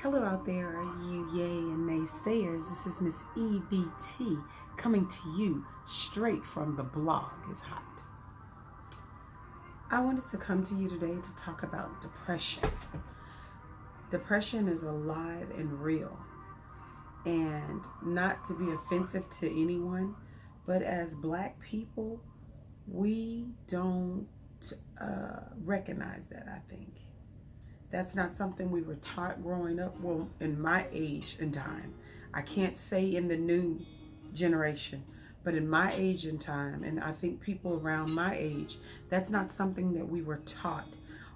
Hello out there, you yay and naysayers. This is Miss EBT coming to you straight from the blog is hot. I wanted to come to you today to talk about depression. Depression is alive and real, and not to be offensive to anyone, but as Black people, we don't recognize that, I think. That's not something we were taught growing up. Well, in my age and time, I can't say in the new generation, but in my age and time, and I think people around my age, that's not something that we were taught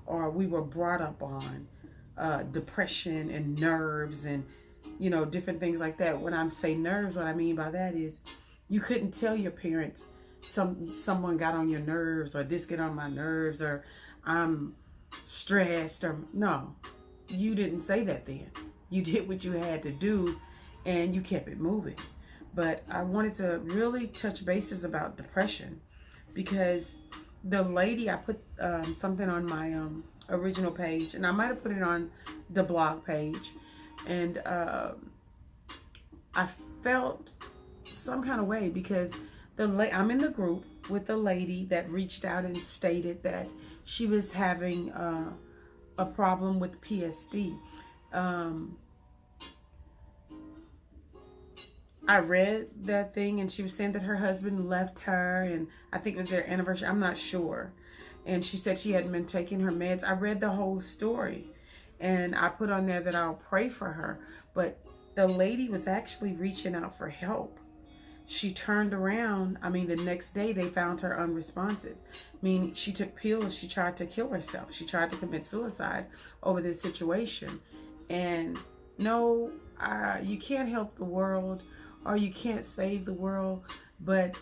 or we were brought up on. Depression and nerves and, different things like that. When I say nerves, what I mean by that is you couldn't tell your parents someone got on your nerves, or this get on my nerves, or I'm stressed, or no, you didn't say that then. You did what you had to do and you kept it moving. But I wanted to really touch bases about depression because the lady, I put something on my original page, and I might have put it on the blog page, and I felt some kind of way because I'm in the group with the lady that reached out and stated that she was having a problem with PSD. I read that thing, and she was saying that her husband left her, and I think it was their anniversary. I'm not sure. And she said she hadn't been taking her meds. I read the whole story, and I put on there that I'll pray for her. But the lady was actually reaching out for help. She turned around. The next day they found her unresponsive. She took pills. She tried to kill herself. She tried to commit suicide over this situation. And no, you can't help the world, or you can't save the world. But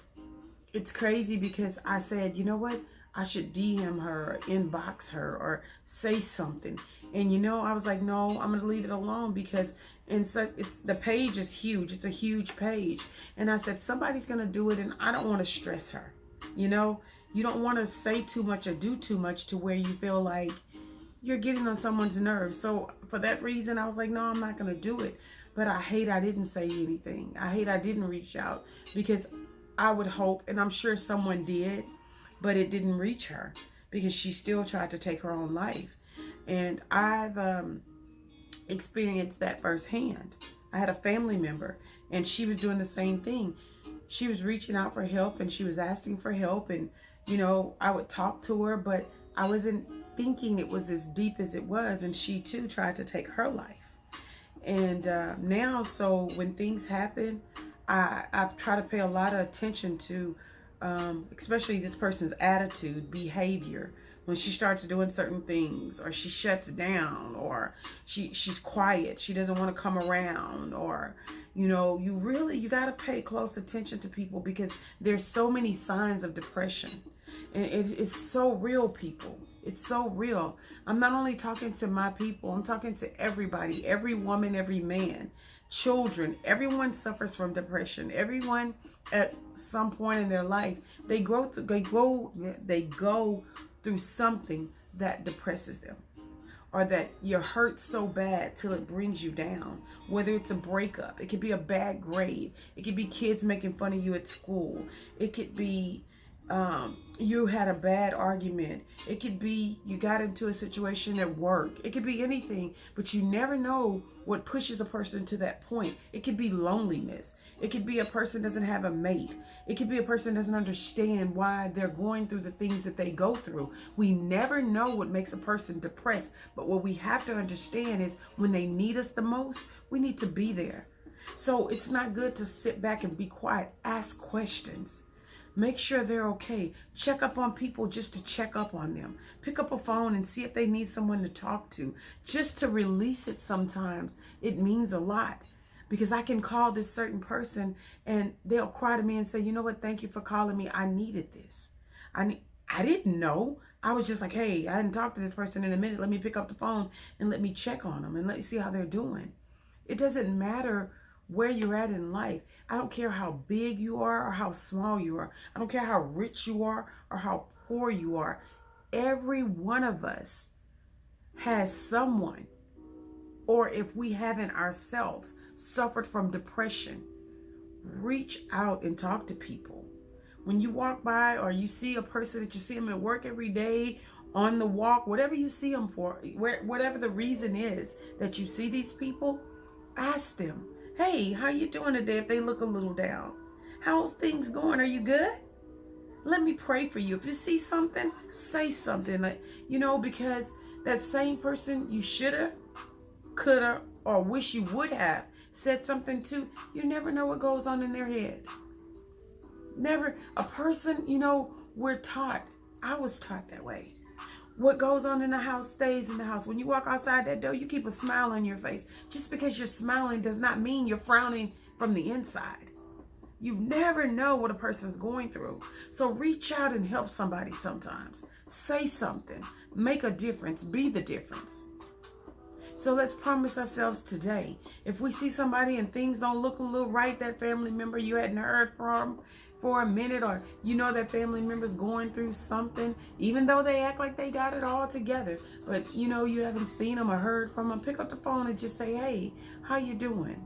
it's crazy because I said, you know what? I should DM her, or inbox her, or say something. And I was like, no, I'm gonna leave it alone because the page is huge. It's a huge page. And I said, somebody's gonna do it, and I don't want to stress her. You don't want to say too much or do too much to where you feel like you're getting on someone's nerves. So for that reason, I was like, no, I'm not gonna do it. But I hate I didn't say anything. I hate I didn't reach out, because I would hope, and I'm sure someone did, but it didn't reach her because she still tried to take her own life. And I've experienced that firsthand. I had a family member, and she was doing the same thing. She was reaching out for help, and she was asking for help, and I would talk to her, but I wasn't thinking it was as deep as it was, and she too tried to take her life. And now, so when things happen, I try to pay a lot of attention to especially this person's attitude, behavior. When she starts doing certain things, or she shuts down, or she's quiet, she doesn't want to come around, or you got to pay close attention to people, because there's so many signs of depression, and it's so real, people. It's so real. I'm not only talking to my people, I'm talking to everybody, every woman, every man, children. Everyone suffers from depression. Everyone at some point in their life, they go through something that depresses them, or that you're hurt so bad till it brings you down. Whether it's a breakup, it could be a bad grade, it could be kids making fun of you at school, it could be you had a bad argument, it could be you got into a situation at work, it could be anything, but you never know what pushes a person to that point. It could be loneliness, it could be a person doesn't have a mate, it could be a person doesn't understand why they're going through the things that they go through. We never know what makes a person depressed, but what we have to understand is when they need us the most, we need to be there. So it's not good to sit back and be quiet. Ask questions. Make sure they're okay. Check up on people just to check up on them. Pick up a phone and see if they need someone to talk to. Just to release it sometimes, it means a lot. Because I can call this certain person and they'll cry to me and say, you know what, thank you for calling me. I needed this. I didn't know. I was just like, hey, I hadn't talked to this person in a minute. Let me pick up the phone and let me check on them and let me see how they're doing. It doesn't matter where you're at in life. I don't care how big you are or how small you are. I don't care how rich you are or how poor you are. Every one of us has someone or if we haven't ourselves suffered from depression, reach out and talk to people. When you walk by or you see a person that you see them at work every day, on the walk, whatever you see them for, whatever the reason is that you see these people, ask them, hey, how you doing today? If they look a little down, how's things going? Are you good? Let me pray for you. If you see something, say something. Like, because that same person you shoulda, coulda, or wish you would have said something to, you never know what goes on in their head. Never. A person, we're taught, I was taught that way. What goes on in the house stays in the house. When you walk outside that door, you keep a smile on your face. Just because you're smiling does not mean you're frowning from the inside. You never know what a person's going through. So reach out and help somebody sometimes. Say something. Make a difference. Be the difference. So let's promise ourselves today, if we see somebody and things don't look a little right, that family member you hadn't heard from for a minute, or that family member's going through something, even though they act like they got it all together, but you haven't seen them or heard from them, pick up the phone and just say, hey, how you doing?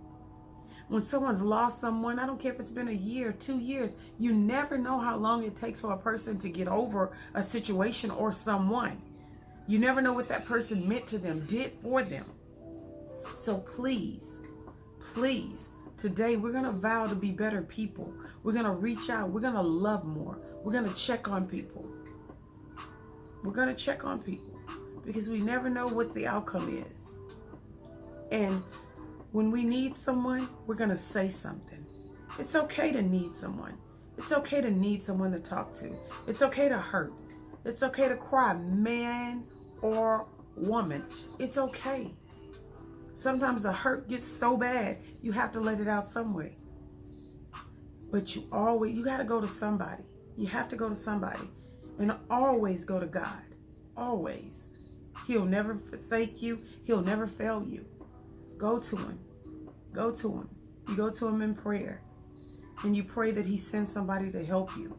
When someone's lost someone, I don't care if it's been a year, 2 years, you never know how long it takes for a person to get over a situation or someone. You never know what that person meant to them, did for them. So please, today we're going to vow to be better people. We're going to reach out. We're going to love more. We're going to check on people. We're going to check on people because we never know what the outcome is. And when we need someone, we're going to say something. It's okay to need someone. It's okay to need someone to talk to. It's okay to hurt. It's okay to cry, man or woman. It's okay. Sometimes the hurt gets so bad, you have to let it out some way. But you got to go to somebody. You have to go to somebody. And always go to God. Always. He'll never forsake you. He'll never fail you. Go to him. Go to him. You go to him in prayer. And you pray that he sends somebody to help you.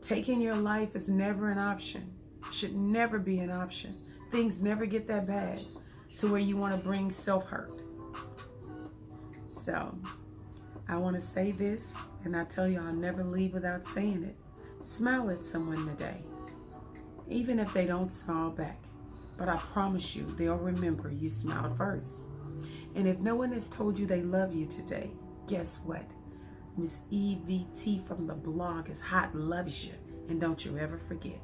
Taking your life is never an option. Should never be an option. Things never get that bad to where you want to bring self-hurt. So, I want to say this, and I tell you I'll never leave without saying it. Smile at someone today, even if they don't smile back. But I promise you, they'll remember you smiled first. And if no one has told you they love you today, guess what? Miss EVT from the blog is hot, loves you. And don't you ever forget.